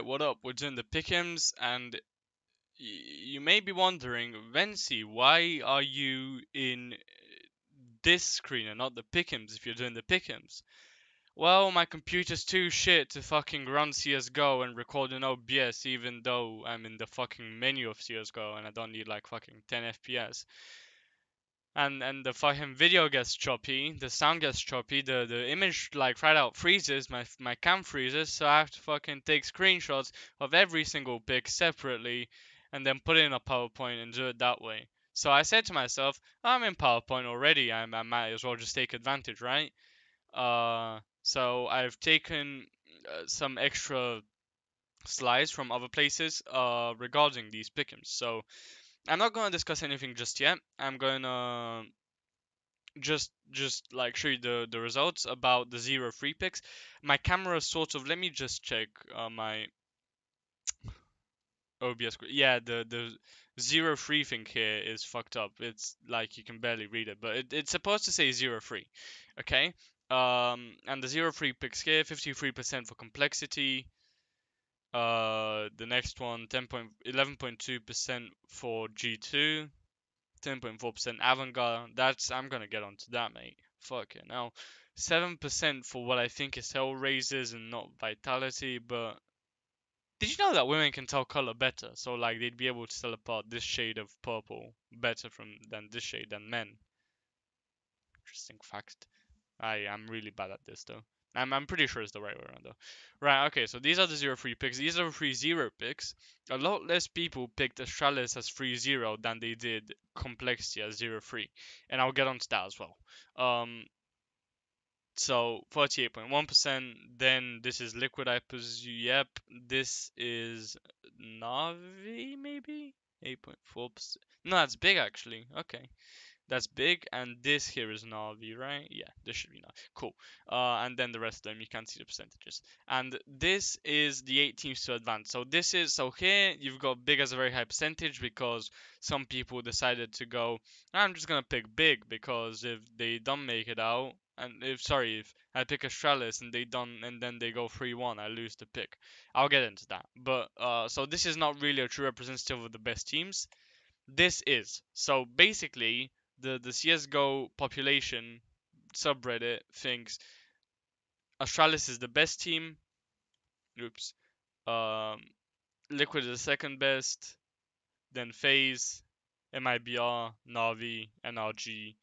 What up? We're doing the Pickems, and you may be wondering, Vency, why are you in this screen and not the Pickems if you're doing the Pickems? Well, my computer's too shit to fucking run CSGO and record in OBS, even though I'm in the fucking menu of CSGO and I don't need like fucking 10 FPS. And the fucking video gets choppy, the sound gets choppy, the image like flat out freezes, my cam freezes, so I have to fucking take screenshots of every single pic separately and then put it in a PowerPoint and do it that way. So I said to myself, I'm in PowerPoint already, I might as well just take advantage, right? So I've taken some extra slides from other places regarding these pickings. So I'm not gonna discuss anything just yet. I'm gonna just like show you the results about the 0-3 picks. My camera sort of, let me just check my OBS. Yeah, the 0-3 thing here is fucked up. It's like you can barely read it, but it's supposed to say 0-3. Okay. And the 0-3 picks here, 53% for complexity. The next one, 11.2% for G2. 10.4% avant-garde. That's, I'm gonna get onto that, mate. Fuck it. Now, 7% for what I think is Hellraisers and not Vitality, but did you know that women can tell color better? So like they'd be able to tell apart this shade of purple better than this shade than men. Interesting fact. I'm really bad at this though. I'm pretty sure it's the right way around though. Right, okay, so these are the 0-3 picks. These are the 3-0 picks. A lot less people picked Astralis as 3-0 than they did Complexity as 0-3. And I'll get onto that as well. So 48.1%. Then this is Liquid, I presume. Yep, this is Navi, maybe? 8.4%. No, that's big actually. Okay. That's big, and this here is Navi, right? Yeah, this should be Navi. Cool. And then the rest of them, you can't see the percentages. And this is the 8 teams to advance. So here you've got big as a very high percentage because some people decided to go, I'm just gonna pick big because if they don't make it out, and if I pick Astralis and they don't, and then they go 3-1, I lose the pick. I'll get into that. But so this is not really a true representative of the best teams. This is. So basically, the CSGO population subreddit thinks Astralis is the best team. Oops. Um, Liquid is the second best. Then FaZe, MIBR, Navi, NRG.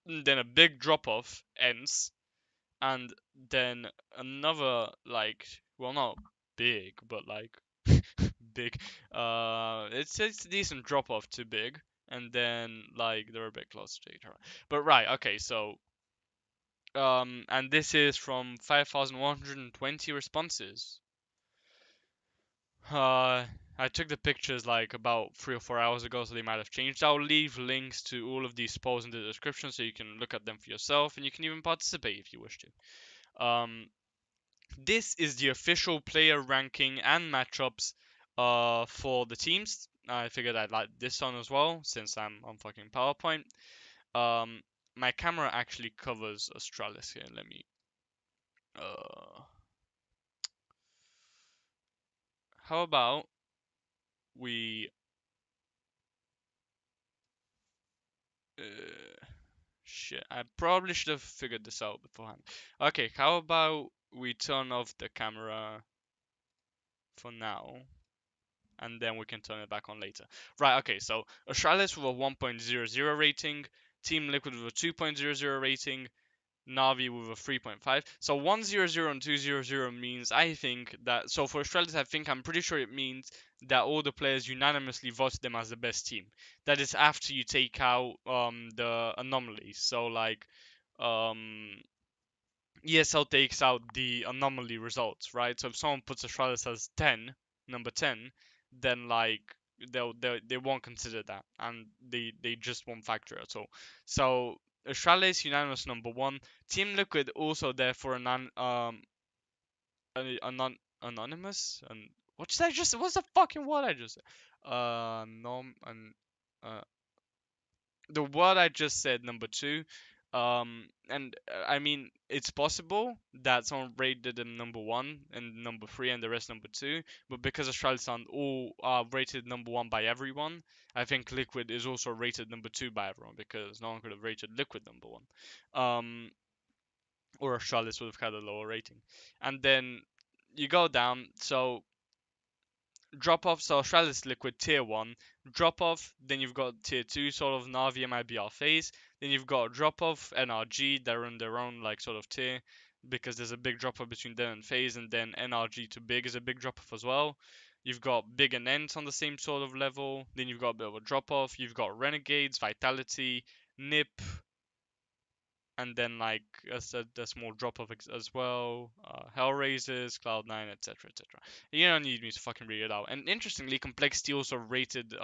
And then a big drop off ends. And then another, like, well, not big, but like big. It's a decent drop off to big, and then like they're a bit closer to each other. But right, okay, so and this is from 5,120 responses. I took the pictures like about 3 or 4 hours ago, so they might have changed. I'll leave links to all of these polls in the description, so you can look at them for yourself, and you can even participate if you wish to. This is the official player ranking and matchups for the teams. I figured I'd like this one as well since I'm on fucking PowerPoint. My camera actually covers Astralis here. Let me. How about we? Shit, I probably should have figured this out beforehand. Okay, how about we turn off the camera for now? And then we can turn it back on later. Right, okay, so Astralis with a 1.00 rating, Team Liquid with a 2.00 rating, Navi with a 3.5. So 100 and 200 means, I think that, so for Astralis, I'm pretty sure it means that all the players unanimously voted them as the best team. That is after you take out the anomalies. So like ESL takes out the anomaly results, right? So if someone puts Astralis as 10, number 10, then like they won't consider that, and they just won't factor it at all. So Astralis unanimous number 1. Team Liquid also there for anonymous, and what's that just what's the fucking word I just said? Nom and uh the word I just said, number 2. And I mean, it's possible that someone rated them number one and number three and the rest number two, but because Astralis aren't all rated number one by everyone, I think Liquid is also rated number two by everyone because no one could have rated Liquid number one. Or Astralis would have had a lower rating. And then you go down, so drop off, so Australis Liquid tier 1, drop off, then you've got tier 2, sort of Navi and IBR phase, then you've got drop off, NRG, they're in their own like sort of tier, because there's a big drop off between them and phase, and then NRG to big is a big drop off as well. You've got big and Ents on the same sort of level, then you've got a bit of a drop off, you've got Renegades, Vitality, NIP, and then like a small drop off as well, Hellraisers, Cloud9, etc., etc. You don't need me to fucking read it out. And interestingly, Complexity also rated,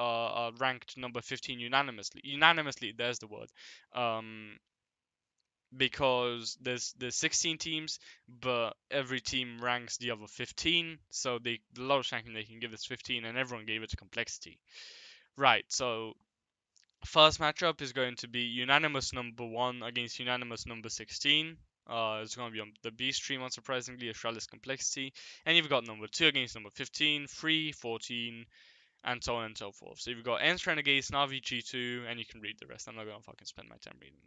ranked number 15 unanimously. Unanimously, there's the word. Because there's 16 teams, but every team ranks the other 15, so the lowest ranking they can give is 15, and everyone gave it to Complexity. Right, so first matchup is going to be unanimous number 1 against unanimous number 16. It's going to be on the B stream, unsurprisingly, Astralis Complexity. And you've got number 2 against number 15, 3, 14, and so on and so forth. So you've got Ents, Renegades, Navi, G2, and you can read the rest. I'm not going to fucking spend my time reading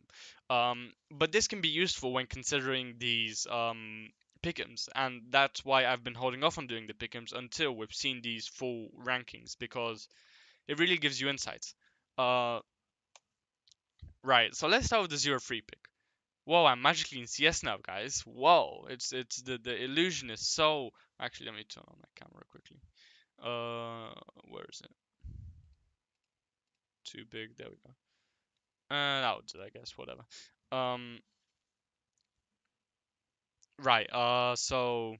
them. But this can be useful when considering these Pickems, and that's why I've been holding off on doing the Pickems until we've seen these full rankings, because it really gives you insights. Right, so let's start with the 0-3 pick. Whoa, I'm magically in CS now, guys. Whoa, it's the illusion is so. Actually, let me turn on my camera quickly. Where is it? Too big. There we go. That would, I guess, whatever. Um, right. So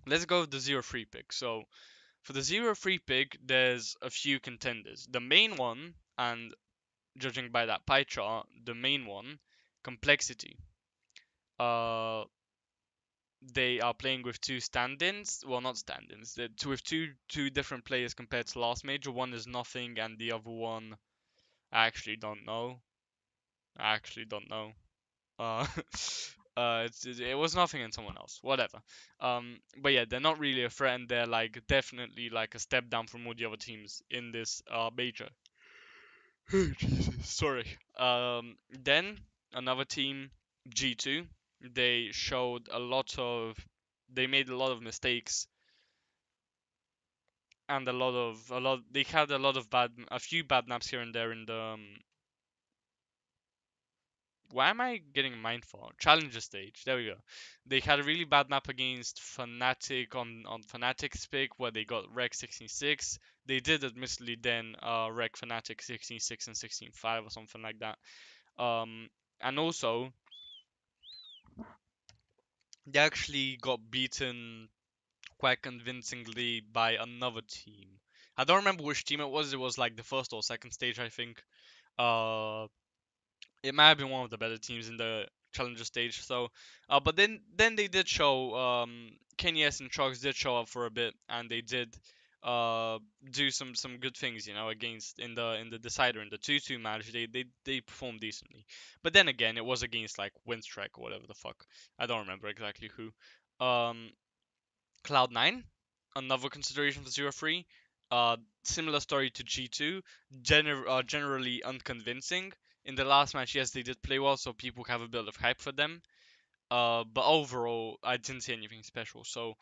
let's go with the 0-3 pick. So for the 0-3 pick, there's a few contenders. The main one, and judging by that pie chart, the main one, Complexity. Uh, they are playing with two stand-ins. Well, not stand-ins. They're with two different players compared to last major. One is nothing, and the other one, I actually don't know. I actually don't know. Uh, it was nothing and someone else. Whatever. But yeah, they're not really a threat, and they're like definitely like a step down from all the other teams in this major. Jesus, sorry. Then another team, G2. They showed a lot of. They made a lot of mistakes and they had a few bad maps here and there in the why am I getting mind for challenger stage? There we go. They had a really bad map against Fnatic on Fnatic's pick where they got Rec 16-6. They did admittedly then Rec Fnatic 16-6 and 16-5 or something like that. And also they actually got beaten quite convincingly by another team. I don't remember which team it was. It was like the first or second stage, I think. Uh, it might have been one of the better teams in the challenger stage. So, but then they did show Kenny S and Chugs did show up for a bit, and they did do some good things, you know, against in the decider in the 2-2 match. They performed decently, but then again, it was against like Windstrike or whatever the fuck. I don't remember exactly who. Um, Cloud9, another consideration for 0-3. Similar story to G2, generally unconvincing. In the last match, yes, they did play well, so people have a bit of hype for them. But overall, I didn't see anything special. So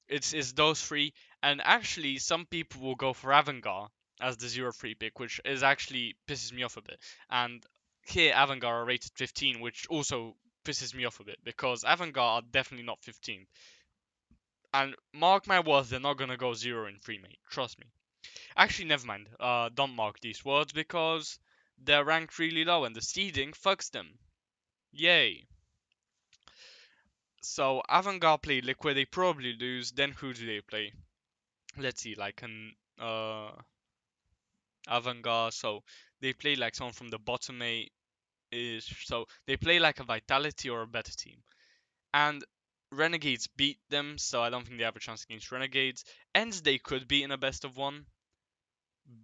it's those three, and actually, some people will go for Avangar as the 0-3 pick, which is actually pisses me off a bit. And here, Avangar are rated 15, which also pisses me off a bit because Avangar are definitely not 15. And mark my words, they're not gonna go 0 in 3, mate. Trust me. Actually, never mind. Don't mark these words because they're ranked really low and the seeding fucks them. Yay. So Avantgarde play Liquid, they probably lose. Then who do they play? Let's see, like an Avantgarde. So they play like someone from the bottom eight ish. So they play like a Vitality or a better team. And Renegades beat them, so I don't think they have a chance against Renegades. Ends they could beat in a best of one.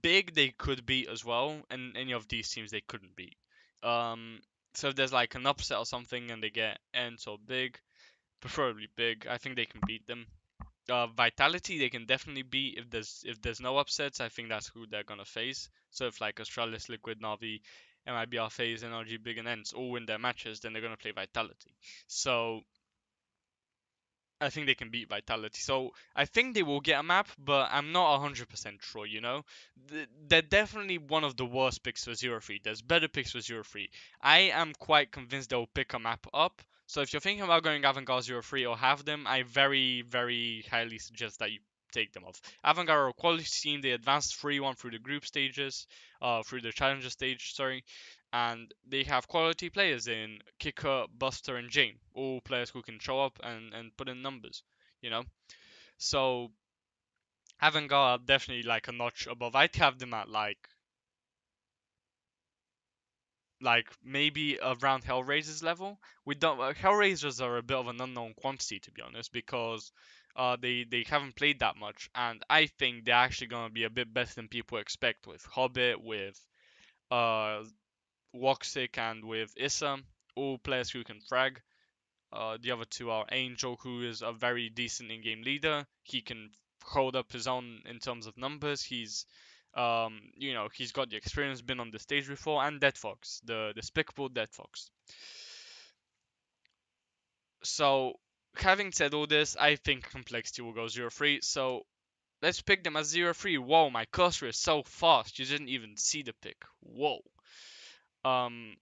Big they could beat as well, and any of these teams they couldn't beat. Um, So if there's like an upset or something and they get Ents or Big, preferably Big, I think they can beat them. Vitality they can definitely beat if there's no upsets. I think that's who they're gonna face. So if like Astralis, Liquid, Navi, MIBR phase, NRG, Big, and Ents all win their matches, then they're gonna play Vitality. So I think they can beat Vitality. So I think they will get a map, but I'm not 100% sure, you know? They're definitely one of the worst picks for 0-3. There's better picks for 0-3. I am quite convinced they'll pick a map up. So if you're thinking about going Avantgarde 0-3 or have them, I very, very highly suggest that you take them off. Avantgarde are a quality team. They advanced 3-1 through the group stages, through the challenger stage, sorry, and they have quality players in Kicker, Buster, and Jane. All players who can show up and put in numbers, you know? So Avangard are definitely like a notch above. I'd have them at like maybe around Hellraiser's level. We don't Hellraisers are a bit of an unknown quantity to be honest because they haven't played that much, and I think they're actually gonna be a bit better than people expect with Hobbit, with uh Woxic, and with Issa, all players who can frag. The other two are Angel, who is a very decent in-game leader. He can hold up his own in terms of numbers. He's got the experience, been on the stage before, and Dead Fox, the despicable Dead Fox. So, having said all this, I think complexity will go 0-3. So let's pick them as 0-3. Whoa, my cursor is so fast. You didn't even see the pick. Whoa. Um,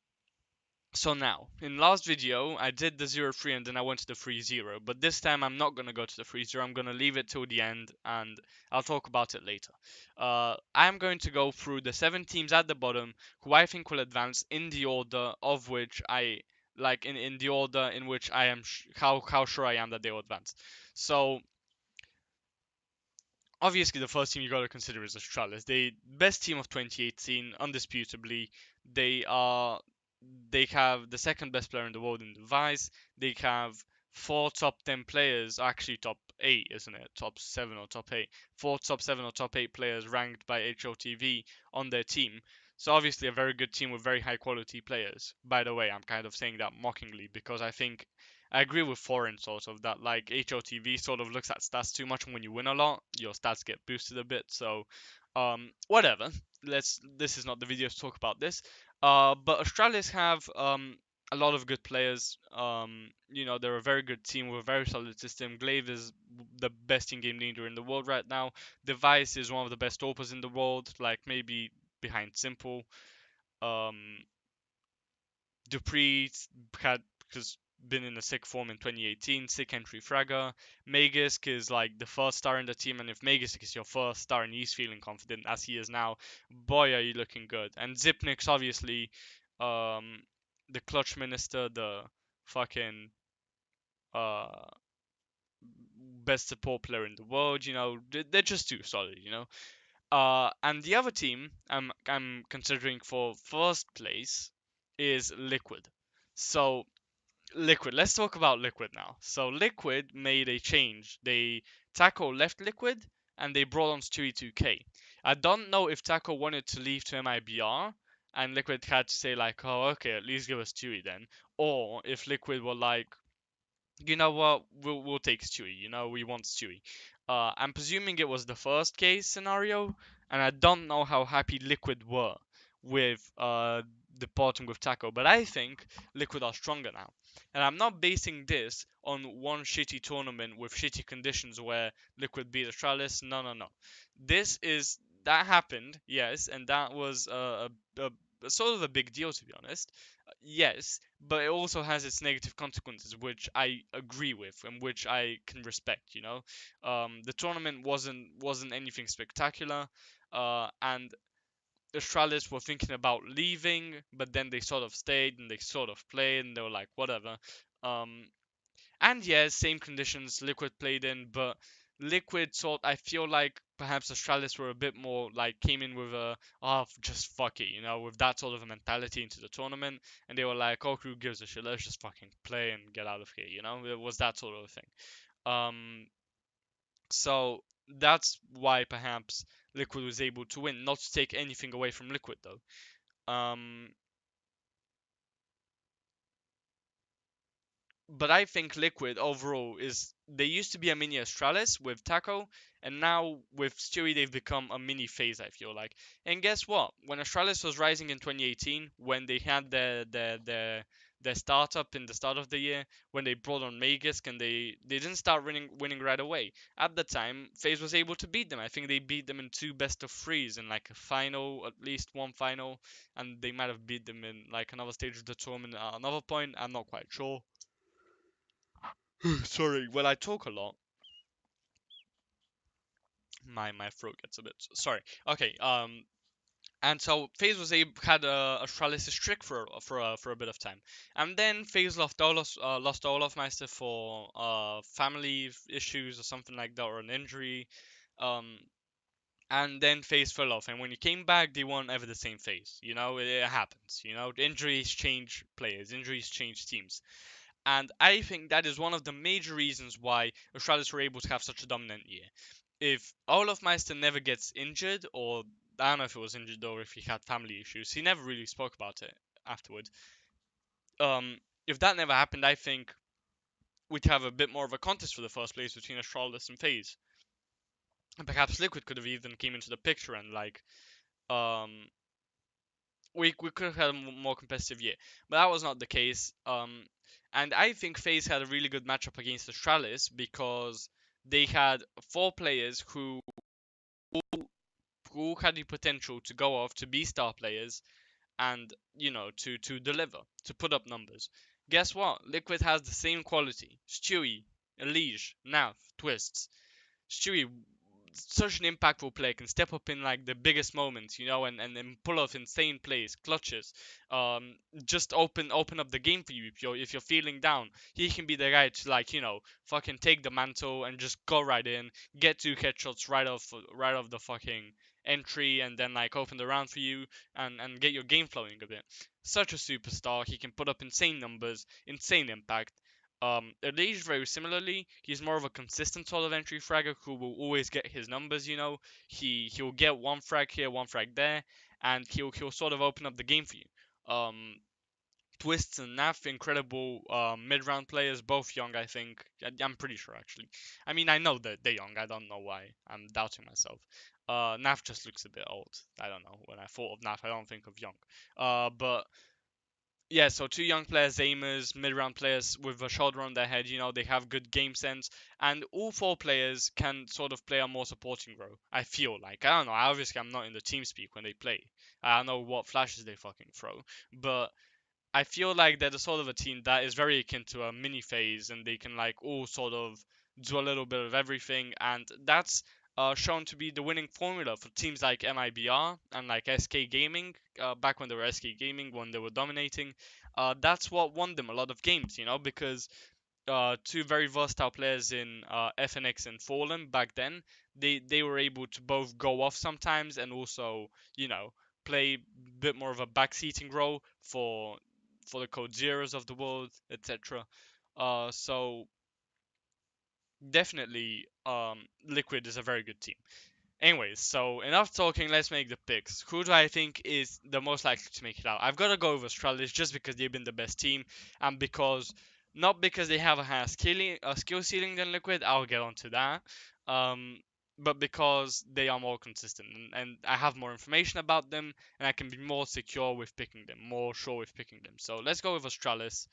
So now, in last video, I did the 0-3 and then I went to the 3-0, but this time I'm not going to go to the 3-0, I'm going to leave it till the end and I'll talk about it later. I'm going to go through the 7 teams at the bottom who I think will advance in the order of which in the order in which I am, how sure I am that they will advance. So, obviously the first team you got to consider is Astralis. They best team of 2018, undisputably. They are they have the second best player in the world in Device. They have 4 top 10 players, actually top 8, isn't it? Top 7 or top 8. 4 top 7 or top 8 players ranked by HOTV on their team. So obviously a very good team with very high quality players. By the way, I'm kind of saying that mockingly because I agree with Foreign sort of that like HOTV sort of looks at stats too much, and when you win a lot, your stats get boosted a bit. So whatever. This is not the video to talk about this. But Australis have a lot of good players. They're a very good team with a very solid system. Glaive is the best in-game leader in the world right now. Device is one of the best opers in the world, like maybe behind Simple. Um, Dupree has been in a sick form in 2018, sick entry fragger. Magisk is like the first star in the team, and if Magisk is your first star and he's feeling confident as he is now, boy, are you looking good. And Zipnik's obviously um, the clutch minister, the fucking uh, best support player in the world. They're just too solid. And the other team I'm considering for first place is Liquid. So Liquid. Let's talk about Liquid now. So Liquid made a change. Taco left Liquid and they brought on Stewie 2K. I don't know if Taco wanted to leave to MIBR and Liquid had to say like, oh okay, at least give us Stewie then, or if Liquid were like, you know what, we'll take Stewie. We want Stewie. I'm presuming it was the first case scenario, and I don't know how happy Liquid were with departing with Taco, but I think Liquid are stronger now. And I'm not basing this on one shitty tournament with shitty conditions where Liquid beat Astralis. No, no, no. That happened, yes, and that was a sort of a big deal to be honest. Yes, but it also has its negative consequences, which I agree with and which I can respect. The tournament wasn't anything spectacular, and Australis were thinking about leaving, but then they sort of stayed and they sort of played and they were like, whatever. Um, and yeah, same conditions Liquid played in, but I feel like perhaps Australis were a bit more like came in with just fuck it, with that sort of a mentality into the tournament, and they were like, oh, who gives a shit? Let's just fucking play and get out of here, It was that sort of a thing. Um, so that's why perhaps Liquid was able to win. Not to take anything away from Liquid though. Um, but I think Liquid overall is they used to be a mini Astralis with Taco, and now with Stewie they've become a mini FaZe. I feel like, and guess what? When Astralis was rising in 2018, when they had their startup in the start of the year, when they brought on Magisk and they didn't start winning right away. At the time, FaZe was able to beat them. I think they beat them in two best of threes in like a final, at least one final, and they might have beat them in like another stage of the tournament at another point. I'm not quite sure. Sorry, well I talk a lot. My throat gets a bit sorry. Okay, and so FaZe was able had a paralysis streak for a bit of time, and then FaZe lost Olaf Meister for family issues or something like that or an injury, um, and then FaZe fell off. And when he came back, they weren't ever the same FaZe. You know, it happens. You know, injuries change players, injuries change teams. And I think that is one of the major reasons why Australis were able to have such a dominant year. If Olaf Meister never gets injured, or I don't know if it was injured or if he had family issues, he never really spoke about it afterward. If that never happened, I think we'd have a bit more of a contest for the first place between Astralis and FaZe. And perhaps Liquid could have even came into the picture and like um we could have had a more competitive year, but that was not the case. And I think FaZe had a really good matchup against Astralis because they had four players who had the potential to go off to be star players and to deliver, to put up numbers. Guess what? Liquid has the same quality. Stewie, Elige, Nav, Twists. Stewie, such an impactful player, can step up in like the biggest moments, and pull off insane plays, clutches. Um, just open up the game for you if you're feeling down. He can be the guy to like fucking take the mantle and just go right in, get two headshots right off the fucking entry, and then like open the round for you and get your game flowing a bit. Such a superstar. He can put up insane numbers, insane impact. Elige, very similarly, he's more of a consistent sort of entry fragger who will always get his numbers. He'll get one frag here, one frag there, and he'll sort of open up the game for you. Um, Twists and Naf, incredible mid-round players, both young, I think. I'm pretty sure, actually. I mean, I know that they're young. I don't know why. I'm doubting myself. Naf just looks a bit old. I don't know. When I thought of Naf, I don't think of young. But yeah, so two young players, aimers, mid-round players with a shoulder on their head. They have good game sense, and all four players can sort of play a more supporting role. I feel like I don't know. Obviously, I'm not in the team speak when they play. I don't know what flashes they fucking throw, but I feel like they're the sort of a team that is very akin to a mini phase, and they can like all sort of do a little bit of everything, and that's shown to be the winning formula for teams like MIBR and like SK Gaming. Back when they were SK Gaming, when they were dominating, that's what won them a lot of games. Because two very versatile players in FNX and Fallen back then. They were able to both go off sometimes and also play a bit more of a backseating role for the Code Zeros of the world, etc. So definitely, Liquid is a very good team. Anyways, so enough talking. Let's make the picks. Who do I think is the most likely to make it out? I've got to go with Astralis just because they've been the best team, and because not because they have a higher skill ceiling than Liquid. I'll get onto that. Um, but because they are more consistent, and I have more information about them, and I can be more secure with picking them, more sure with picking them. So let's go with Astralis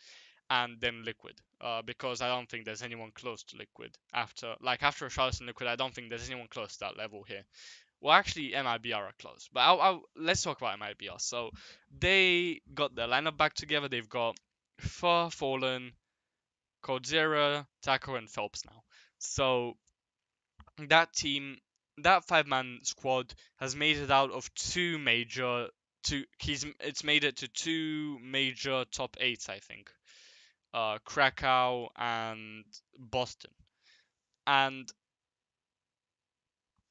and then Liquid. Because I don't think there's anyone close to Liquid after Charlotte and Liquid. I don't think there's anyone close to that level here. Well, actually, MIBR are close, but let's talk about MIBR. So they got their lineup back together. They've got Fur, Fallen, Codzera, Taco, and Phelps now. So that team, that five-man squad, has made it out of it's made it to two major top eights, I think. Krakow and Boston. And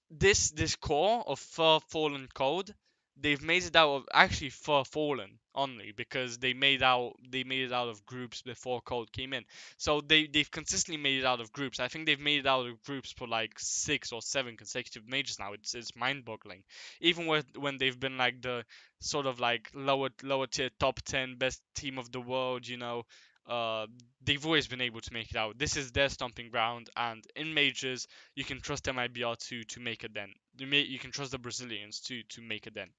this core of Fur Fallen Code, they've made it out of actually Fur Fallen only because they made it out of groups before Code came in. So they've consistently made it out of groups. I think they've made it out of groups for like 6 or 7 consecutive majors now. It's mind-boggling. Even when they've been like the sort of like lower tier top 10 best team of the world, uh, they've always been able to make it out. This is their stomping ground, and in majors, you can trust MIBR to make a dent. You can trust the Brazilians to make a dent.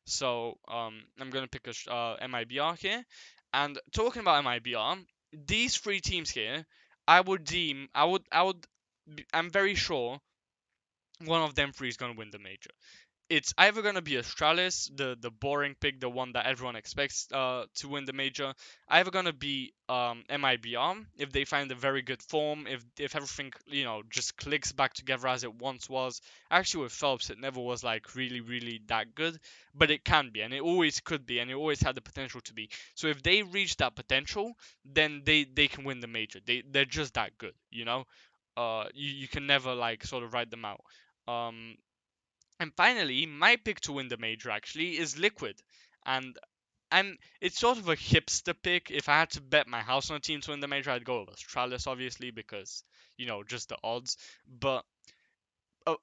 So I'm gonna pick a MIBR here, and talking about MIBR, these three teams here, I'm very sure one of them three is gonna win the major. It's either gonna be Astralis, the boring pick, the one that everyone expects to win the major. Either gonna be MIBR if they find a very good form, if everything just clicks back together as it once was. Actually, with Phelps, it never was like really that good, but it can be, and it always could be, and it always had the potential to be. So if they reach that potential, then they can win the major. They're just that good, you know. You can never like sort of write them out. Um, and finally, my pick to win the major actually is Liquid. And it's sort of a hipster pick. If I had to bet my house on a team to win the major, I'd go with Astralis, obviously, because, just the odds. But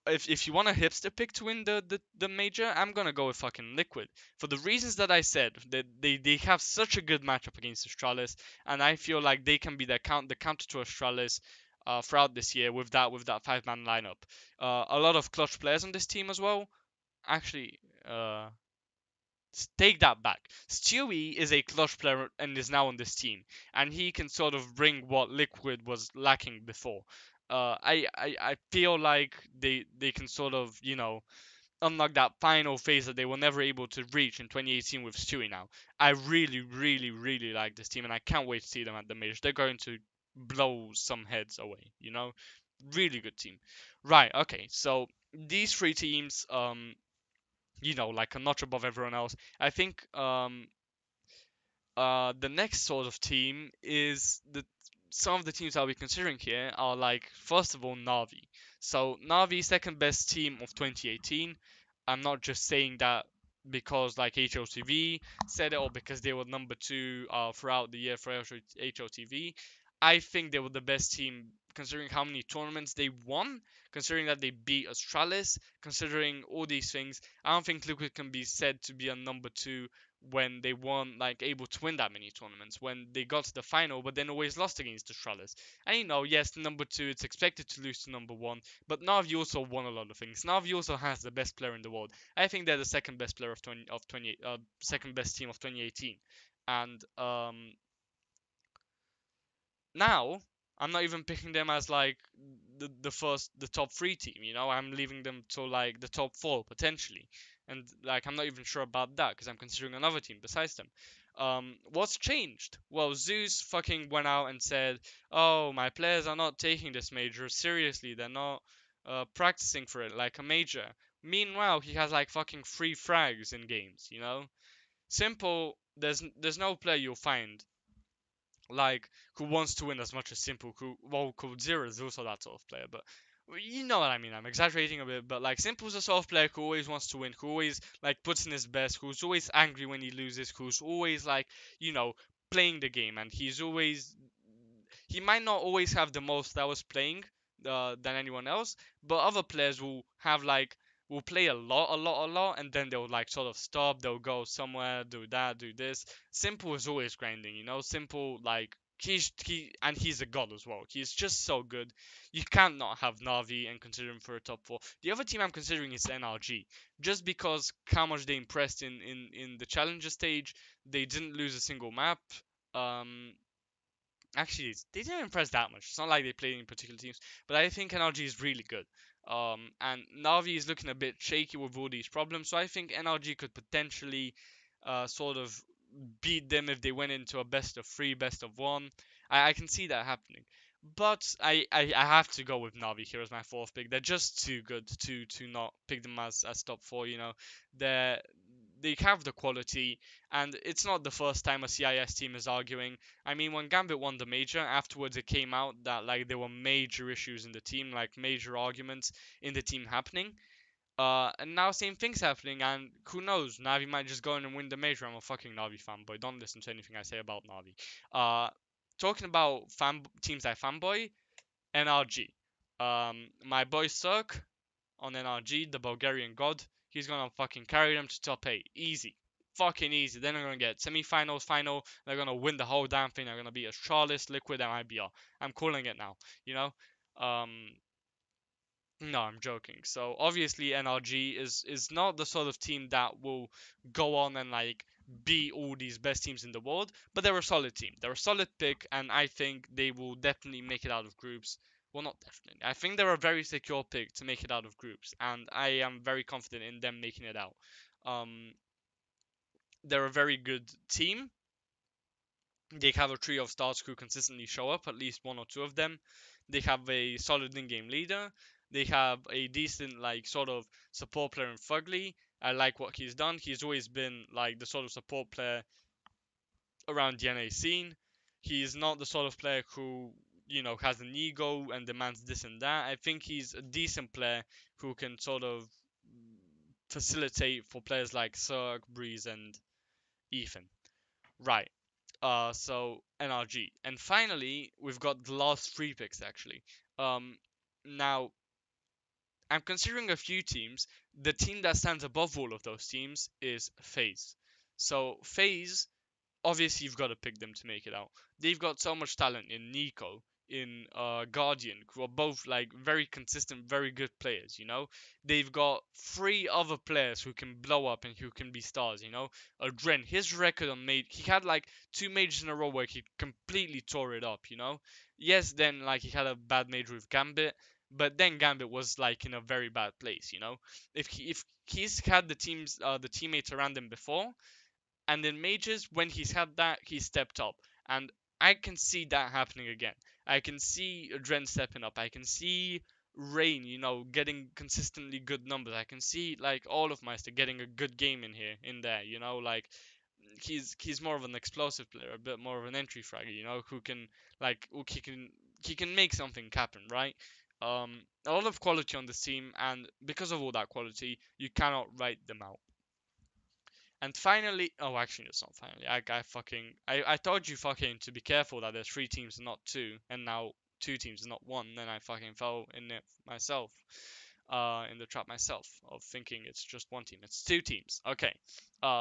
if you want a hipster pick to win the major, I'm going to go with fucking Liquid. For the reasons that I said, that they have such a good matchup against Astralis, and I feel like they can be the counter to Astralis throughout this year with that five-man lineup. A lot of clutch players on this team as well. Actually, take that back. Stewie is a clutch player and is now on this team, and he can sort of bring what Liquid was lacking before. I feel like they can sort of unlock that final phase that they were never able to reach in 2018 with Stewie. Now, I really like this team, and I can't wait to see them at the majors. They're going to blow some heads away. Really good team. Right. Okay. So these three teams, like a notch above everyone else. I think the next sort of team is some of the teams I'll be considering here are like first of all Navi. So Navi second best team of 2018. I'm not just saying that because like HOTV said it or because they were number two throughout the year for HOTV. I think they were the best team considering how many tournaments they won, considering that they beat Astralis, considering all these things. I don't think Liquid can be said to be a number two when they weren't like able to win that many tournaments, when they got to the final but then always lost against Astralis. And yes, number two, it's expected to lose to number one, but Navi also won a lot of things. Navi also has the best player in the world. I think they're the second best player second best team of 2018. And now I'm not even picking them as like the top three team. I'm leaving them to like the top four potentially, and like I'm not even sure about that because I'm considering another team besides them. What's changed? Well, Zeus fucking went out and said, "Oh, my players are not taking this major seriously. They're not practicing for it like a major." Meanwhile, he has like fucking 3 frags in games. Simple. There's no player you'll find like who wants to win as much as Simple. Code Zero is also that sort of player, but you know what I mean. I'm exaggerating a bit, but like Simple's a sort of player who always wants to win, who always like puts in his best, who's always angry when he loses, who's always like playing the game, and he might not always have the most hours playing than anyone else, but other players will play a lot, and then they'll like sort of stop. They'll go somewhere, do that, do this. Simple is always grinding, Simple like he's a god as well. He's just so good. You can't not have Navi and consider him for a top four. The other team I'm considering is NRG, just because how much they impressed in the challenger stage. They didn't lose a single map. Um, Actually, they didn't impress that much. It's not like they played in particular teams, but I think NRG is really good. And Navi is looking a bit shaky with all these problems, so I think NRG could potentially sort of beat them if they went into a best of three, best of one. I can see that happening. But I have to go with Navi here as my fourth pick. They're just too good to not pick them as top four. They have the quality, and it's not the first time a CIS team is arguing. I mean, when Gambit won the major, afterwards it came out that like there were major issues in the team, like major arguments in the team happening. And now same thing's happening, and who knows? Navi might just go in and win the major. I'm a fucking Navi fanboy. Don't listen to anything I say about Navi. Uh, Talking about teams I fanboy, NRG. My boy Cirque on NRG, the Bulgarian god. He's gonna fucking carry them to top 8. Easy. fucking easy. Then they're gonna get semi-finals, final. They're gonna win the whole damn thing. They're gonna be a Charlotte, Liquid, and IBR. I'm calling it now. You know. No, I'm joking. So obviously NRG is not the sort of team that will go on and like beat all these best teams in the world, but they're a solid team. They're a solid pick, and I think they will definitely make it out of groups. Well, not definitely. I think they're a very secure pick to make it out of groups, and I am very confident in them making it out. Um, they're a very good team. They have a trio of stars who consistently show up, at least one or two of them. They have a solid in-game leader. They have a decent, like, sort of support player in Fugly. I like what he's done. He's always been, like, the sort of support player around the NA scene. He's not the sort of player who, has an ego and demands this and that. I think he's a decent player who can sort of facilitate for players like Cirque, Breeze, and Ethan. Right. So NRG. And finally, we've got the last three picks actually. Um, Now I'm considering a few teams. The team that stands above all of those teams is FaZe. So FaZe, obviously you've got to pick them to make it out. They've got so much talent in Nico, in Guardian, who are both like very consistent, very good players. They've got three other players who can blow up and who can be stars. Dren, his record on he had like two majors in a row where he completely tore it up. Yes, then like he had a bad major with Gambit. But then Gambit was like in a very bad place, If he's had the teammates around him before, and in majors, when he's had that, he stepped up. And I can see that happening again. I can see Dren stepping up. I can see Rain, getting consistently good numbers. I can see like all of Meister getting a good game in there. Like he's more of an explosive player, a bit more of an entry fragger. Who can like he can make something happen, right? A lot of quality on this team, and because of all that quality, you cannot write them out. And finally, oh, actually, it's not finally. I told you fucking to be careful that there's three teams and not two, and now two teams and not one. Then I fucking fell in it myself, in the trap myself of thinking it's just one team. It's two teams. Okay.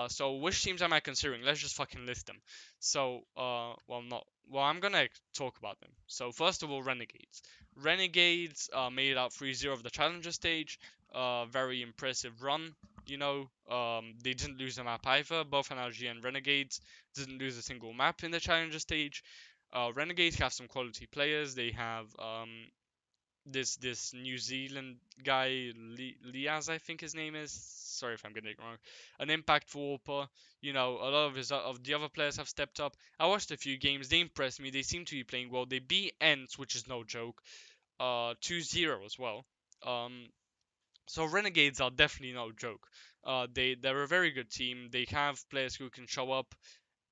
So which teams am I considering? Let's just fucking list them. So, well, not. Well, I'm gonna talk about them. So first of all, Renegades. Renegades made it out 3-0 of the Challenger stage. Very impressive run. They didn't lose a map either. Both NRG and Renegades didn't lose a single map in the Challenger stage. Renegades have some quality players. They have this New Zealand guy, Liaz, I think his name is. Sorry if I'm getting it wrong. An impact warper. A lot of the other players have stepped up. I watched a few games. They impressed me. They seem to be playing well. They beat ENCHANT, which is no joke. 2-0 as well. So Renegades are definitely no joke. They're a very good team. They have players who can show up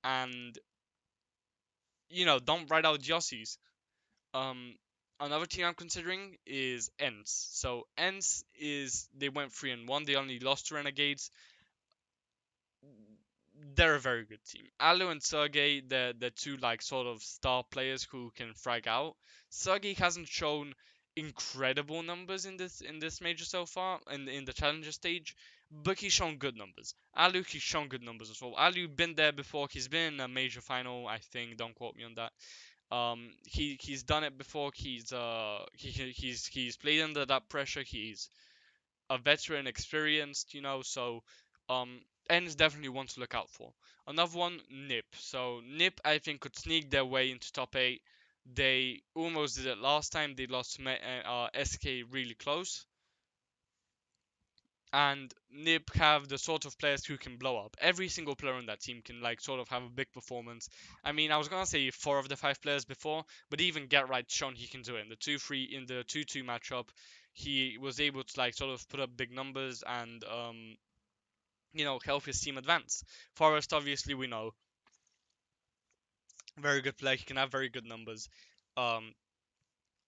and don't write out Jossies. Um, Another team I'm considering is ENCE. So ENCE they went 3-1. They only lost to Renegades. They're a very good team. Alu and Sergey, they're two like sort of star players who can frag out. Sergey hasn't shown incredible numbers in this major so far in the challenger stage, but he's shown good numbers. Alu, he's shown good numbers as well. Alu been there before. He's been in a major final, I think. Don't quote me on that. He's done it before. He's played under that pressure. He's a veteran, experienced, so um, N is definitely one to look out for. Another one, Nip. So Nip, I think, could sneak their way into top 8. They almost did it last time. They lost to SK really close. And Nip have the sort of players who can blow up. Every single player on that team can like sort of have a big performance. I mean, I was gonna say 4 of the 5 players before, but even Get Right shown he can do it in the 2-3 in the 2-2 matchup. He was able to like sort of put up big numbers and help his team advance. Forest, obviously, we know, very good player. He can have very good numbers. Um,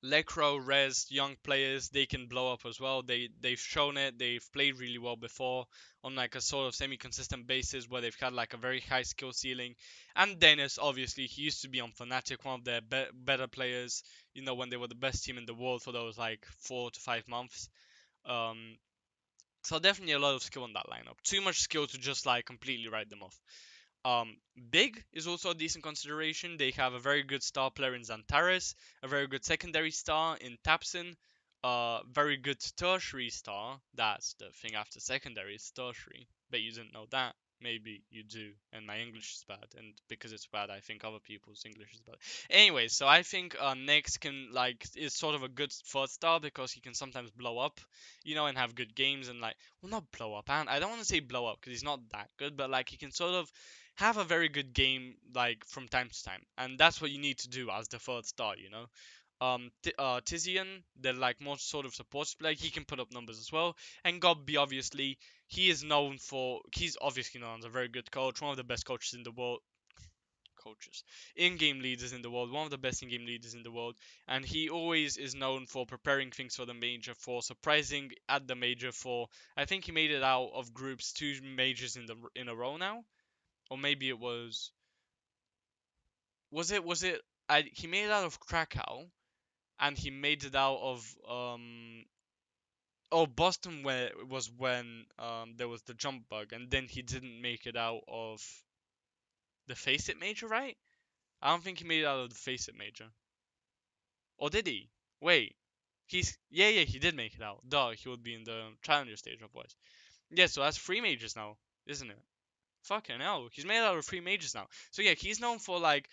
Lecro, Rez, young players, they can blow up as well. They've shown it. They've played really well before on like a sort of semi-consistent basis where they've had like a very high skill ceiling. And Dennis, obviously, he used to be on Fnatic, one of their better players. When they were the best team in the world for those like 4 to 5 months. Um, So definitely a lot of skill in that lineup. Too much skill to just like completely write them off. Big is also a decent consideration. They have a very good star player in Xantares, a very good secondary star in Tapsin, very good tertiary star. That's the thing after secondary is tertiary. Bet you didn't know that. Maybe you do, and my English is bad, and because it's bad, I think other people's English is bad. Anyway, so I think Next can like is sort of a good third star because he can sometimes blow up, and have good games and like well not blow up, and I don't want to say blow up because he's not that good, but like he can sort of have a very good game like from time to time, and that's what you need to do as the third star. Tizian, they're like more sort of support player. He can put up numbers as well, and Gobby obviously he's obviously known as a very good coach, one of the best coaches in the world. Coaches, in-game leaders in the world, one of the best in-game leaders in the world, and he always is known for preparing things for the major, for surprising at the major. For I think he made it out of groups 2 majors in a row now, or maybe it was it he made it out of Krakow and he made it out of Boston, where it was when there was the jump bug, and then he didn't make it out of the Face It major, right? I don't think he made it out of the Face It major. Or did he? Wait. Yeah, he did make it out. Duh, he would be in the challenger stage otherwise. Yeah, so that's 3 majors now, isn't it? Fucking hell, he's made out of 3 majors now. So yeah, he's known for like,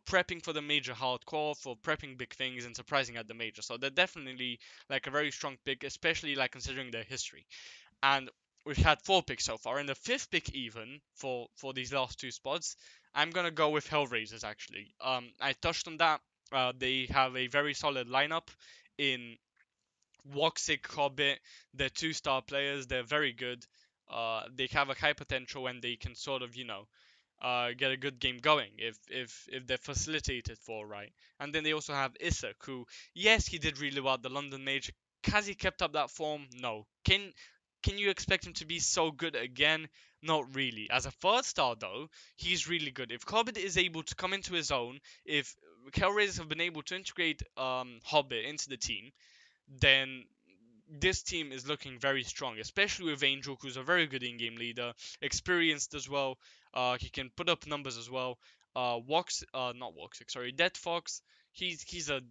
prepping for the major hardcore, for prepping big things and surprising at the major. So they're definitely like a very strong pick, especially like considering their history. And we've had 4 picks so far, and the 5th pick even for these last 2 spots, I'm gonna go with Hellraisers actually. I touched on that. They have a very solid lineup in Woxic, Hobbit. They're 2-star players. They're very good. They have a high potential and they can sort of, get a good game going if they're facilitated for right. And then they also have Isak, who yes, he did really well at the London Major. Has he kept up that form? No. Can you expect him to be so good again? Not really. As a third star though, he's really good. If Hobbit is able to come into his own, if Hellraisers have been able to integrate Hobbit into the team, then this team is looking very strong, especially with Angel, who's a very good in-game leader, experienced as well. He can put up numbers as well. Not Woxic, sorry, Dead Fox. He's a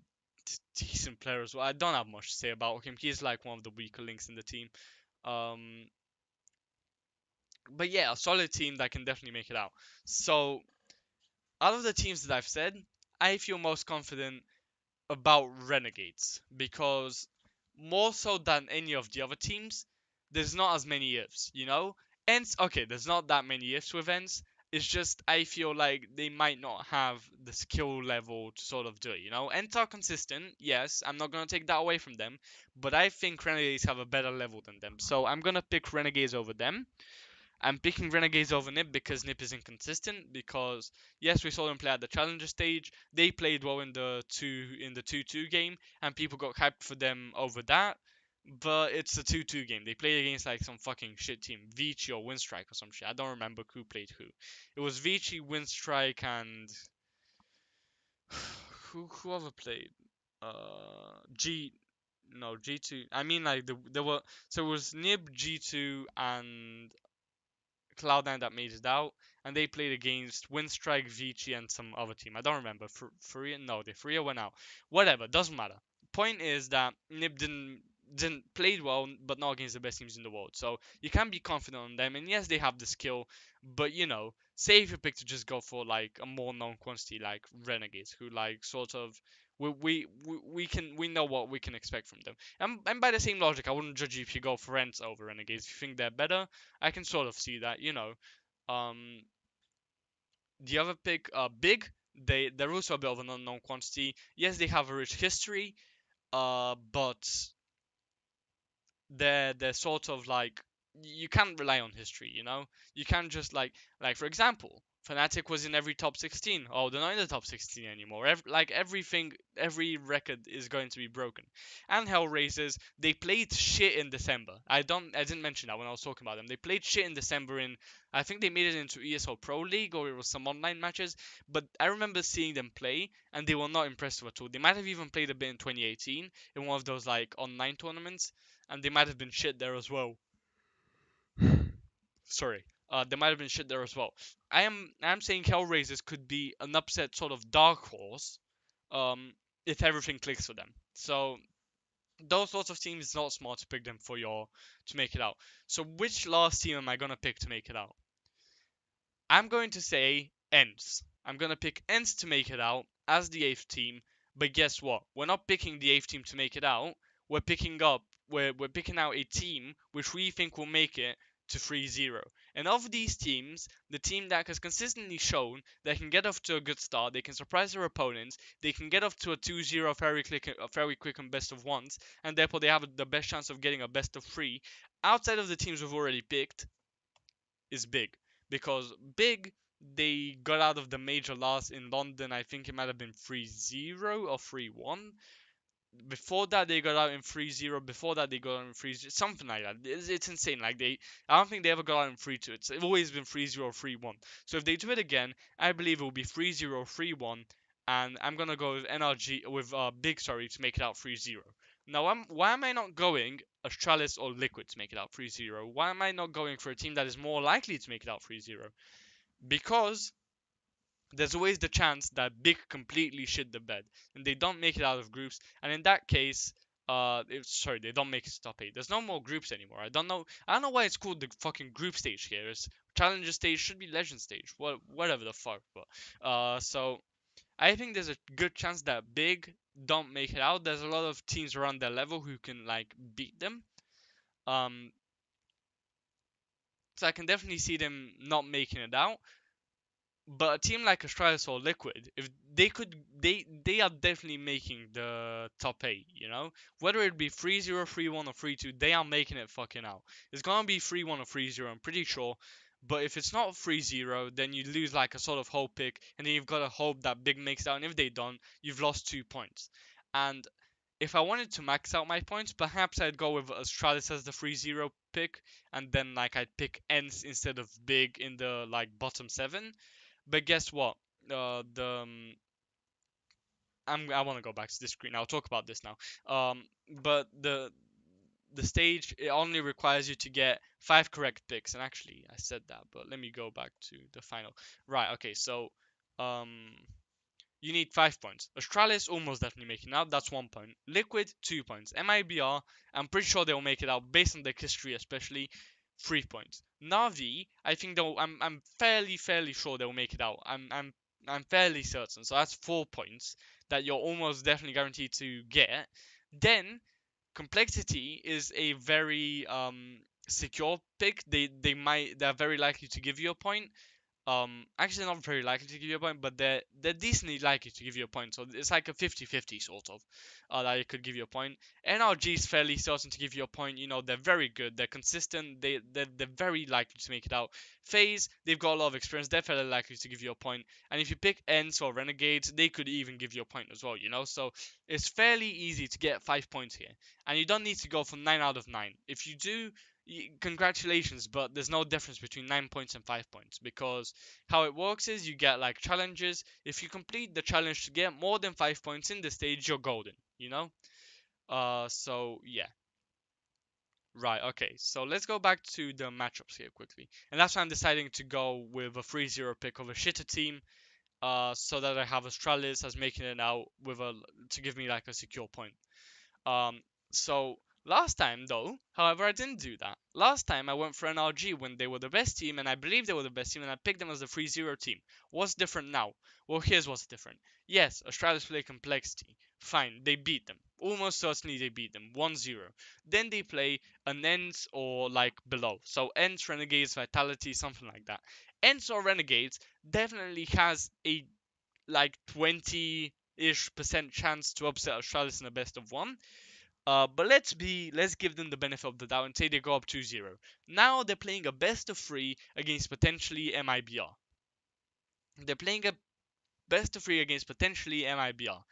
decent player as well. I don't have much to say about him. He's like one of the weaker links in the team. Um, but yeah, a solid team that can definitely make it out. So out of the teams that I've said, I feel most confident about Renegades because more so than any of the other teams, there's not as many ifs. Ents, okay, there's not that many ifs with Ents. It's just I feel like they might not have the skill level to sort of do it. Ents are consistent, yes, I'm not gonna take that away from them, but I think Renegades have a better level than them. So I'm gonna pick Renegades over them. I'm picking Renegades over Nip because Nip is inconsistent. Because yes, we saw them play at the challenger stage. They played well in the 2-2 game, and people got hyped for them over that. But it's a 2-2 game. They played against like some fucking shit team, Vici or Winstrike or some shit. I don't remember who played who. It was Vici, Winstrike, and who other played? G. No, G2. I mean, like there were, so it was Nib, G2, and Cloud9 that made it out, and they played against Winstrike, Vici, and some other team. I don't remember. Furia? No, the Furia went out. Whatever, doesn't matter. Point is that Nib didn't played well, but not against the best teams in the world. So you can be confident on them. And yes, they have the skill, but say if you pick to just go for like a more known quantity like Renegades, who like sort of we know what we can expect from them. And by the same logic, I wouldn't judge you if you go for Rents over Renegades. If you think they're better, I can sort of see that. Um, the other pick, Big, they're also a bit of an unknown quantity. Yes, they have a rich history, but they're sort of like you can't rely on history. You can't just like for example, Fnatic was in every top 16. Oh, they're not in the top 16 anymore. Everything, every record is going to be broken. And Hellraisers, they played shit in December. I didn't mention that when I was talking about them. They played shit in December in, I think they made it into ESL Pro League or it was some online matches. But I remember seeing them play and they were not impressive at all. They might have even played a bit in 2018 in one of those like online tournaments, and they might have been shit there as well. Sorry. There might have been shit there as well. I'm saying Hellraisers could be an upset sort of dark horse, if everything clicks for them. So those sorts of teams, it's not smart to pick them for your to make it out. So which last team am I gonna pick to make it out? I'm going to say Ents. I'm going to pick Ents to make it out as the 8th team. But guess what? We're not picking the 8th team to make it out. We're picking out a team which we think will make it to 3-0. And of these teams, the team that has consistently shown they can get off to a good start, they can surprise their opponents, they can get off to a 2-0 very quick and best of ones, and therefore they have the best chance of getting a best of 3 outside of the teams we've already picked is Big, because Big, they got out of the major loss in London. I think it might have been 3-0 or 3-1. Before that, they got out in 3-0. Before that, they got out in 3-0, something like that. It's insane. Like I don't think they ever got out in 3-2. It's always been 3-0 or 3-1. So if they do it again, I believe it will be 3-0 or 3-1. And I'm gonna go with NRG with Big, sorry, to make it out 3-0. Now, why am I not going Astralis or Liquid to make it out 3-0? Why am I not going for a team that is more likely to make it out 3-0? Because there's always the chance that Big completely shit the bed and they don't make it out of groups. And in that case, sorry, they don't make it to top 8. There's no more groups anymore. I don't know. I don't know why it's called the fucking group stage here. It's challenger stage, should be legend stage. Whatever the fuck. But so I think there's a good chance that Big don't make it out. There's a lot of teams around their level who can like beat them. Um, so I can definitely see them not making it out. But a team like Astralis or Liquid, if they could, they are definitely making the top 8. You know, whether it be 3-0, 3-1, or 3-2, they are making it fucking out. It's gonna be 3-1 or 3-0, I'm pretty sure. But if it's not 3-0, then you lose like a sort of hope pick, and then you've got to hope that Big makes out. And if they don't, you've lost 2 points. And if I wanted to max out my points, perhaps I'd go with Astralis as the 3-0 pick, and then like I'd pick Ents instead of Big in the like bottom 7. But guess what? The I want to go back to this screen. I'll talk about this now. But the stage, it only requires you to get 5 correct picks, and actually I said that, but let me go back to the final. Right. Okay. So um you need 5 points. Astralis almost definitely making out. That's 1 point. Liquid 2 points. MIBR, I'm pretty sure they'll make it out based on their history, especially 3 points. Navi, I think they'll. I'm fairly sure they'll make it out. I'm fairly certain. So that's 4 points that you're almost definitely guaranteed to get. Then Complexity is a very secure pick. They're very likely to give you a point. Actually not very likely to give you a point, but they're decently likely to give you a point. So it's like a 50-50 sort of that it could give you a point. NRG is fairly certain to give you a point. You know, they're very good, they're consistent, they're very likely to make it out. FaZe, they've got a lot of experience, they're fairly likely to give you a point. And if you pick Ents or Renegades, they could even give you a point as well, you know. So it's fairly easy to get 5 points here. And you don't need to go for 9 out of 9. If you do, congratulations, but there's no difference between 9 points and 5 points, because how it works is you get like challenges. If you complete the challenge to get more than 5 points in the stage, you're golden, you know. So yeah. Right, okay, so let's go back to the matchups here quickly, and that's why I'm deciding to go with a 3-0 pick of a shitter team, so that I have Astralis as making it out with a to give me like a secure point. Um, so last time though, however, I didn't do that. Last time I went for NRG when they were the best team, and I believe they were the best team, and I picked them as the 3-0 team. What's different now? Well, here's what's different. Yes, Australia's play Complexity. Fine, they beat them. Almost certainly they beat them 1-0. Then they play an Ents or like below. So Ents, Renegades, Vitality, something like that. Ents or Renegades definitely has a like 20-ish% chance to upset Australis in a best of one. But let's give them the benefit of the doubt and say they go up 2-0. Now they're playing a best of 3 against potentially MIBR. They're playing a best of 3 against potentially MIBR.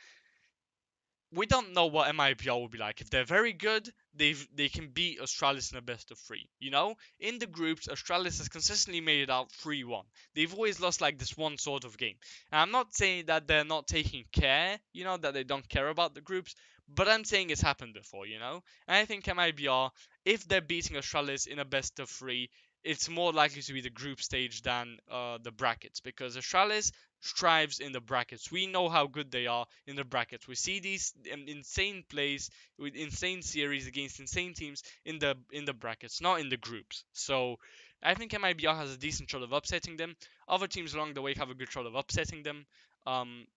We don't know what MIBR will be like. If they're very good, they can beat Australis in a best of 3. You know, in the groups, Australis has consistently made it out 3-1. They've always lost like this one sort of game. And I'm not saying that they're not taking care, you know, that they don't care about the groups, but I'm saying it's happened before, you know. And I think MIBR, if they're beating Australis in a best of 3, it's more likely to be the group stage than the brackets, because Astralis strives in the brackets. We know how good they are in the brackets. We see these insane plays with insane series against insane teams in the brackets, not in the groups. So I think MIBR has a decent shot of upsetting them. Other teams along the way have a good shot of upsetting them. Um,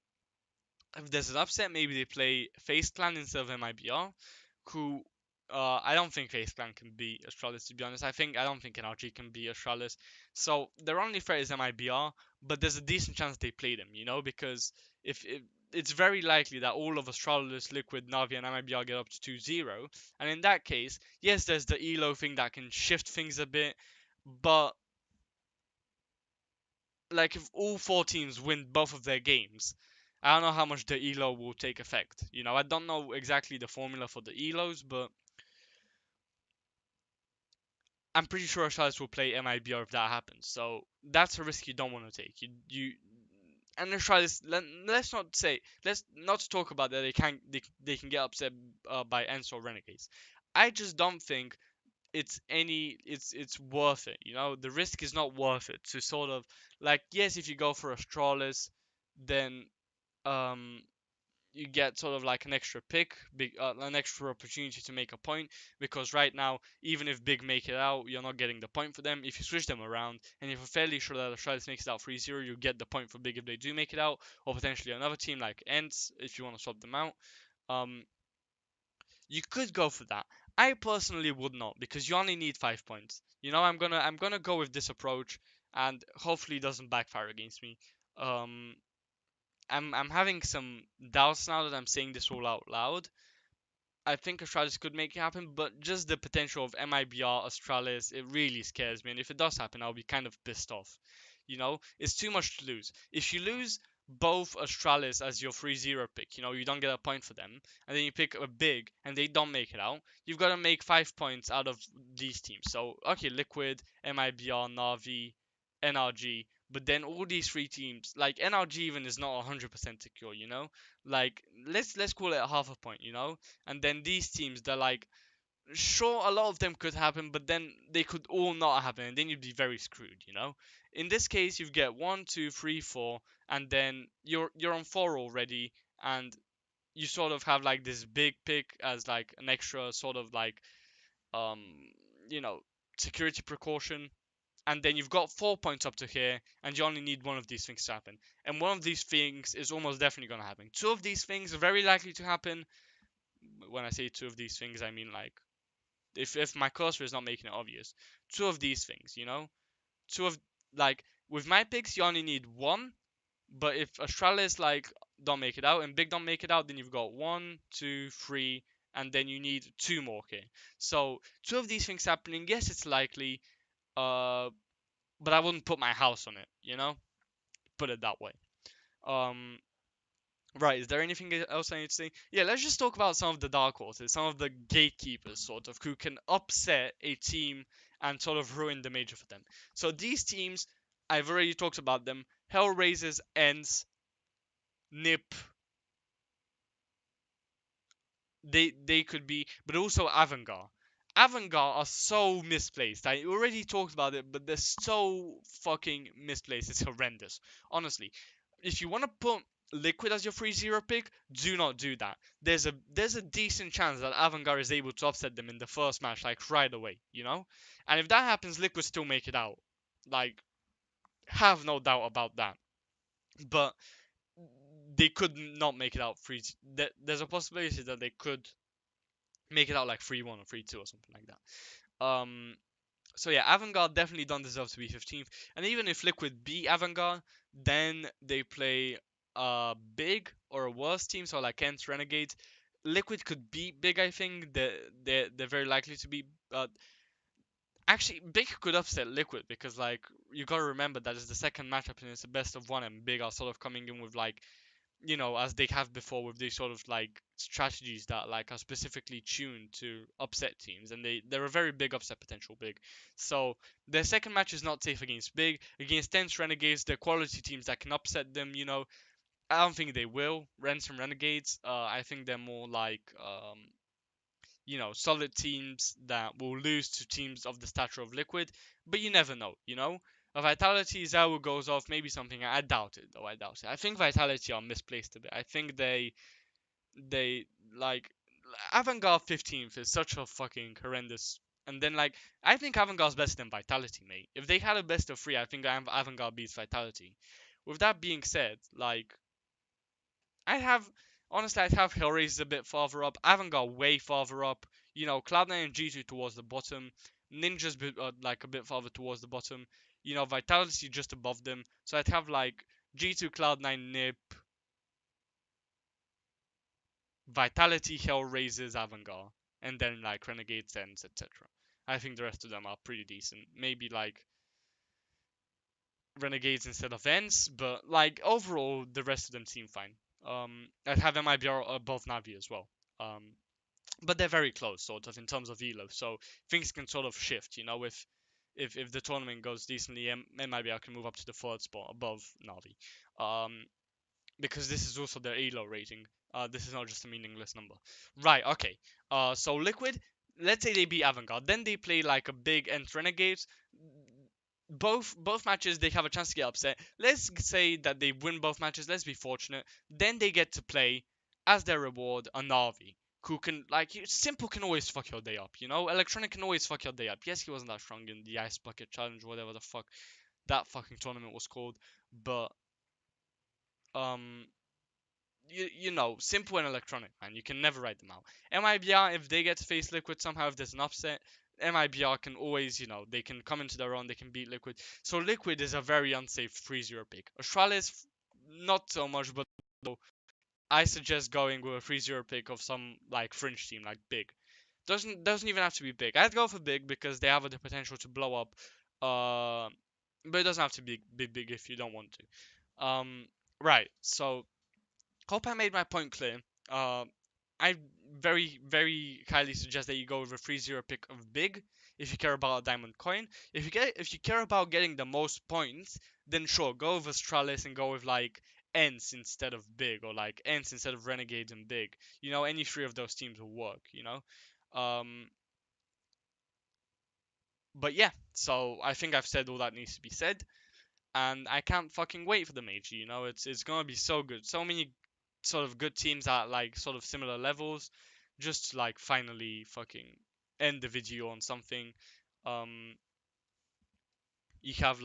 if there's an upset, maybe they play Face Clan instead of MIBR, who I don't think Face Clan can beat Astralis, to be honest. I don't think NRG can beat Astralis. So their only threat is MIBR, but there's a decent chance they play them, because if it's very likely that all of Astralis, Liquid, Navi, and MIBR get up to 2-0, and in that case, yes, there's the elo thing that can shift things a bit, but like if all four teams win both of their games, I don't know how much the elo will take effect. I don't know exactly the formula for the elos, but I'm pretty sure Charlotte will play MIBR if that happens. So that's a risk you don't want to take. You and Charlotte, let's not talk about that they can get upset by Ents or Renegades. I just don't think it's worth it. The risk is not worth it to sort of, like, yes, if you go for Astralis, then um you get sort of like an extra pick, an extra opportunity to make a point, because right now, even if Big make it out, you're not getting the point for them. If you switch them around, and if you're fairly sure that Australis makes it out 3-0, you get the point for Big if they do make it out, or potentially another team like Ents if you want to swap them out. Um, you could go for that. I personally would not, because you only need 5 points. I'm gonna go with this approach, and hopefully it doesn't backfire against me. Um, I'm having some doubts now that I'm saying this all out loud. I think Astralis could make it happen, but just the potential of MIBR Astralis, it really scares me. And if it does happen, I'll be kind of pissed off. It's too much to lose. If you lose both Astralis as your 3-0 pick, you don't get a point for them, and then you pick a big and they don't make it out, you've got to make 5 points out of these teams. So, okay, Liquid, MIBR, Navi, NRG, but then all these three teams, like NRG even is not 100% secure, Like, let's call it a half a point, and then these teams, they're like, sure, a lot of them could happen, but then they could all not happen, and then you'd be very screwed. In this case, you get 1, 2, 3, 4, and then you're on 4 already, and you sort of have like this big pick as like an extra sort of like um you know security precaution, and then you've got 4 points up to here, and you only need one of these things to happen. And one of these things is almost definitely going to happen. Two of these things are very likely to happen. When I say two of these things, I mean like if my cursor is not making it obvious, two of these things, two of like with my picks, you only need one. But if Australis like don't make it out and Big don't make it out, then you've got 1, 2, 3, and then you need two more here. So two of these things happening, yes, it's likely. Uh, but I wouldn't put my house on it. Put it that way. Um, right. Is there anything else I need to say? Yeah, let's just talk about some of the dark horses, some of the gatekeepers, sort of, who can upset a team and sort of ruin the major for them. So these teams, I've already talked about them. Hellraisers, Ends, Nip, they could be, but also Avangard. Avangard are so misplaced. I already talked about it, but they're so fucking misplaced. It's horrendous. Honestly, if you want to put Liquid as your 3-0 pick, do not do that. There's a decent chance that Avangard is able to upset them in the first match, like right away. And if that happens, Liquid still make it out. Like, have no doubt about that. But they could not make it out 3. There's a possibility that they could make it out like 3-1 or 3-2 or something like that. So yeah, Avangard definitely don't deserve to be 15th. And even if Liquid beat Avangard, then they play a big or a worse team, so like Kent Renegades. Liquid could beat Big, I think. They're very likely to be. Actually, Big could upset Liquid, because like you gotta remember that it's the second matchup and it's the best of one, and Big are sort of coming in with like, as they have before, with these sort of like strategies that like are specifically tuned to upset teams, and they're a very big upset potential Big. So their second match is not safe against Big. Against Tense Renegades, they're quality teams that can upset them. I don't think they will. Ransom Renegades, I think they're more like solid teams that will lose to teams of the stature of Liquid, but you never know. A Vitality Zao goes off, maybe something. I doubt it, though. I doubt it. I think Vitality are misplaced a bit. I think they like Avantgarde 15th is such a fucking horrendous. And then I think Avantgarde's better than Vitality, mate. If they had a best of three, I think Avantgarde beats Vitality. With that being said, I'd have honestly I'd have Hellraiser a bit farther up, Avantgarde way farther up. Cloud9 and G2 towards the bottom, Ninja's like a bit farther towards the bottom. Vitality just above them. So I'd have like G2, Cloud9, Nip, Vitality, Hellraisers, Avantgarde, and then like Renegades, Ends, etc. I think the rest of them are pretty decent. Maybe like Renegades instead of Ends, but like overall the rest of them seem fine. I'd have MIBR above Navi as well. But they're very close, sort of, in terms of elo. So things can sort of shift. If the tournament goes decently, MIBR can move up to the third spot above Navi. Because this is also their elo rating. This is not just a meaningless number. Right, okay. So Liquid, let's say they beat Avantgarde. Then they play like a big Ent Renegades. Both matches they have a chance to get upset. Let's say that they win both matches. Let's be fortunate. Then they get to play as their reward a Navi who can Simple can always fuck your day up. Electronic can always fuck your day up. Yes, he wasn't that strong in the Ice Bucket Challenge, whatever the fuck that fucking tournament was called, but um Simple and Electronic, man. You can never write them out. MIBR, if they get to face Liquid somehow, if there's an upset, MIBR can always, they can come into their own, they can beat Liquid. So Liquid is a very unsafe 3-0 pick. Astralis, not so much, but I suggest going with a 3-0 pick of some, fringe team, like Big. Doesn't even have to be Big. I'd go for Big because they have the potential to blow up. But it doesn't have to be big if you don't want to. Right, so hope I made my point clear. I very, very highly suggest that you go with a 3-0 pick of Big if you care about a diamond coin. If you care about getting the most points, then sure, go with Astralis and go with Ents instead of Big, or Ents instead of Renegades and Big. Any three of those teams will work. Um, but yeah, so I think I've said all that needs to be said, and I can't fucking wait for the major. It's gonna be so good. So many sort of good teams at sort of similar levels, just to finally fucking end the video on something. Um, you have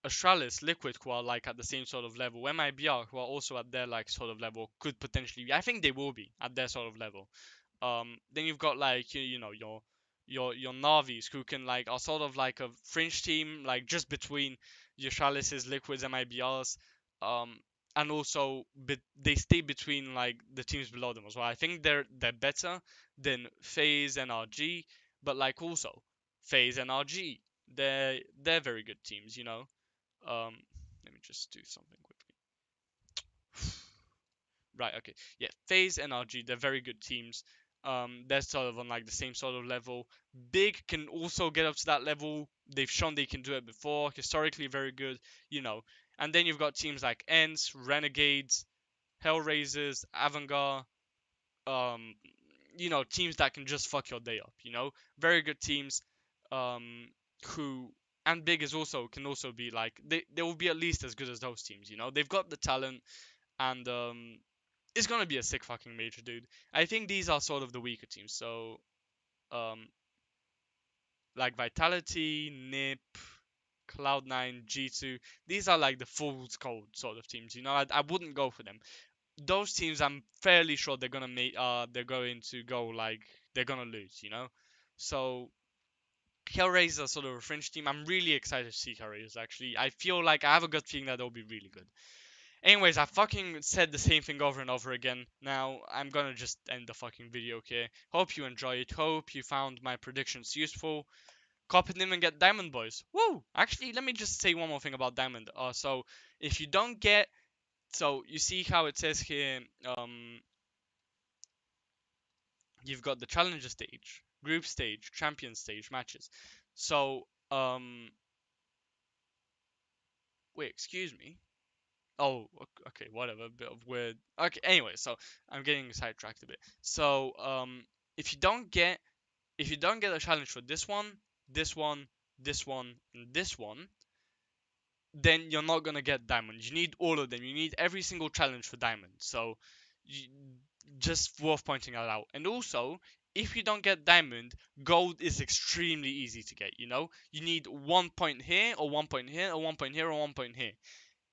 Astralis, Liquid, who are at the same sort of level. MIBR, who are also at their sort of level, could potentially be. I think they will be at their sort of level. Then you've got your Navis, who can are sort of like a fringe team, just between your Chalices, Liquids, MIBRs. And also they stay between the teams below them as well. I think they're better than FaZe and RG, but also FaZe and RG, they're very good teams. Um, Let me just do something quickly. Right, okay. Yeah, FaZe and RG, they're very good teams. They're sort of on the same sort of level. Big can also get up to that level. They've shown they can do it before. Historically very good. And then you've got teams like Ents, Renegades, Hellraisers, Avantgarde, um, teams that can just fuck your day up. Very good teams, um, who and Big is also can also be they will be at least as good as those teams. They've got the talent, and it's gonna be a sick fucking major, dude. I think these are sort of the weaker teams. So, um, Vitality, Nip, Cloud9, G2. These are the Fool's Gold sort of teams. I wouldn't go for them. Those teams, I'm fairly sure they're gonna make. They're going to go they're gonna lose. So Hellraiser are sort of a fringe team. I'm really excited to see Hellraisers. Actually, I feel like I have a good feeling that they'll be really good. Anyways, I fucking said the same thing over and over again. Now, I'm gonna just end the fucking video here. Hope you enjoyed. Hope you found my predictions useful. Copy them and get Diamond, boys. Woo! Actually, let me just say one more thing about Diamond. So, if you don't get... So, you see how it says here, you've got the Challenger stage, Group stage, Champion stage matches. So, wait, excuse me. Oh, okay, whatever. A bit of weird. Okay, anyway, so I'm getting sidetracked a bit. So, If you don't get a challenge for this one, this one, this one, and this one, then you're not gonna get diamond. You need all of them. You need every single challenge for diamond. So, you, just worth pointing that out. And also, if you don't get diamond, gold is extremely easy to get. You know, you need 1 point here, or 1 point here, or 1 point here, or 1 point here.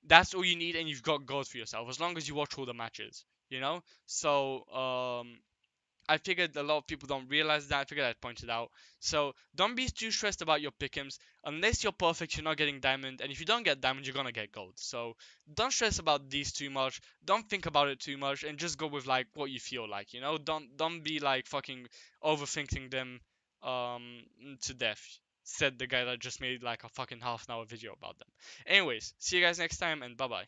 That's all you need, and you've got gold for yourself. As long as you watch all the matches, you know. So, I figured a lot of people don't realize that. I figured I'd point it out. So don't be too stressed about your pick'ems. Unless you're perfect, you're not getting diamond. And if you don't get diamond, you're gonna get gold. So don't stress about these too much. Don't think about it too much, and just go with like what you feel like. You know, don't be like fucking overthinking them to death. Said the guy that just made like a fucking half an hour video about them. Anyways, see you guys next time, and bye bye.